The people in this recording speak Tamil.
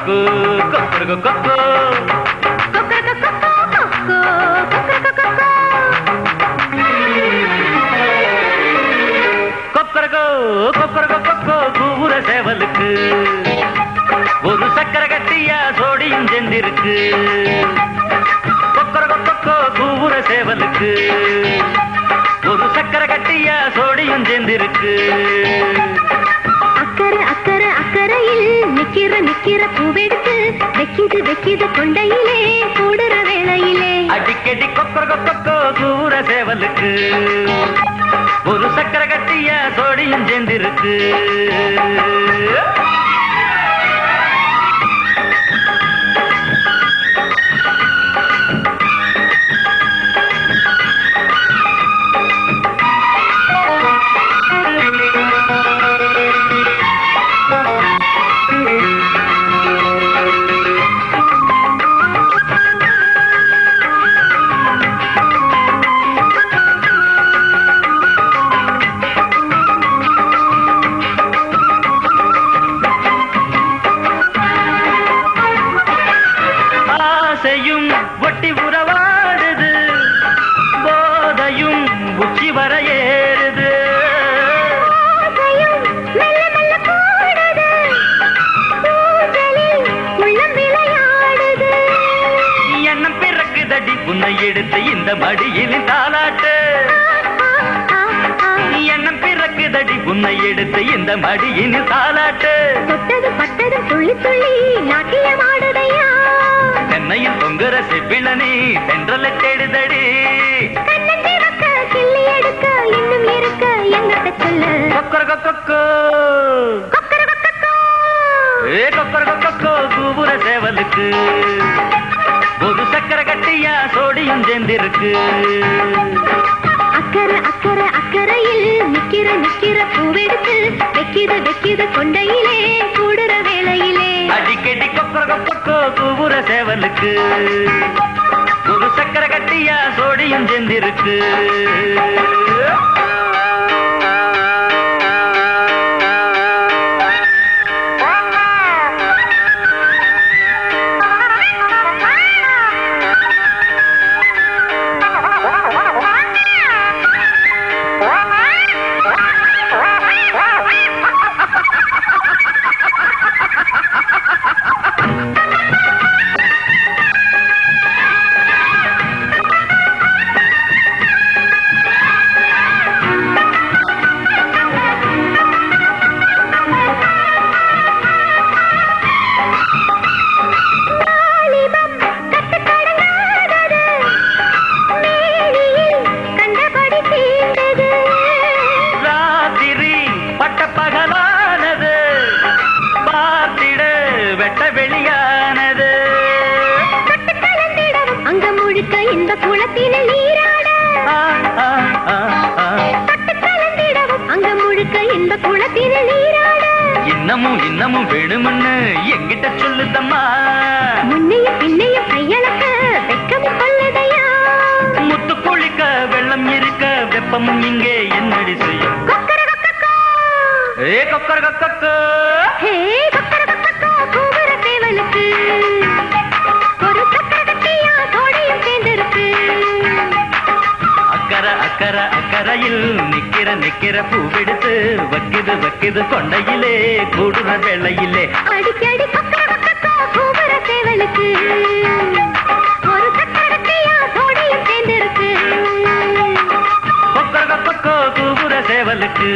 கொக்கு கொக்கரக கொக்கு கொக்கரகோ கொக்கரக கொக்கோ கூவுற சேவலுக்கு ஒரு சக்கர கட்டியா சோடியும் சென்றிருக்கு. கொக்கரக கொக்கோ கூவுற சேவலுக்கு ஒரு சக்கர கட்டியா சோடியும் சென்றிருக்கு. அக்கறை அக்கறை அக்கறையில் நிக்கிற நிக்கிற பூவெடுத்து வெக்கிது வெக்கிது கொண்டையிலே கூடுற வேளையிலே அடிக்கடி கொக்கரக கொக்கோ கூவுற சேவலுக்கு ஒரு சக்கர கட்டியா சோடியும் சென்றிருக்கு. ஆசையும் ஒட்டி உறவாடுது, போதையும் உச்சி வர ஏறுது. எண்ணம் பிறக்குதடி உன்னை எடுத்து இந்த மடியில் தாலாட்டு. எண்ணம் பிறக்குதடி உன்னை எடுத்து இந்த மடியின் தாலாட்டு. தொட்டது பட்டது துள்ளி துள்ளி நாட்டியமாடுதையா தென்னையில் தொங்குற செவ்விழனி தென்றல தேடுதடி. கிள்ளி எடுக்க இன்னும் இருக்க எங்கிட்ட சொல்லு கொக்கரக கொக்கோ ஏ கொக்கரக கொக்கோ கூவுற சேவலுக்கு ஒரு சக்கர கட்டியா சோடியும் சேர்ந்திருக்கு. அக்கறை அக்கறை அக்கறையில் நிக்கிற நிக்கிற பூவெடுத்து வெக்கிது வெக்கிது கொண்டையிலே கூடுற வேளையிலே அடிக்கடி கொக்கரக கொக்கோ கூவுற சேவலுக்கு ஒரு சக்கர கட்டியா சோடியும் சேர்ந்திருக்கு. வெளியானது அங்க முழுக்க இந்த குளத்தினில் நீராட அங்க முழுக்க இந்த குளத்தினில் நீராட இன்னமும் இன்னமும் வேணும்னு எங்கிட்ட சொல்லுதம்மா. முன்னையும் பின்னையும் கையளக்க வெக்கமும் கொள்ளுதையா முத்து குளிக்க வெள்ளம் இருக்க வெப்பமும் இங்கே என்னடி செய்யும். ஏ கொக்கரக கொக்கோ ஹே கொக்கரக கொக்கோ கூவுற சேவலுக்கு ஒரு சக்கர கட்டியா சோடியும் சேர்ந்திருக்கு. அக்கறை அக்கறை அக்கறையில் நிக்கிற நிக்கிற பூவெடுத்து வக்கிது வக்கிது கொண்டையிலே கூடுற வேளையிலே அடிக்கடி கொக்கரக கொக்கோ கூவுற சேவலுக்கு ஒரு சக்கர கட்டியா சோடியும் சேர்ந்திருக்கு. கொக்கரக கொக்கோ கூவுற சேவலுக்கு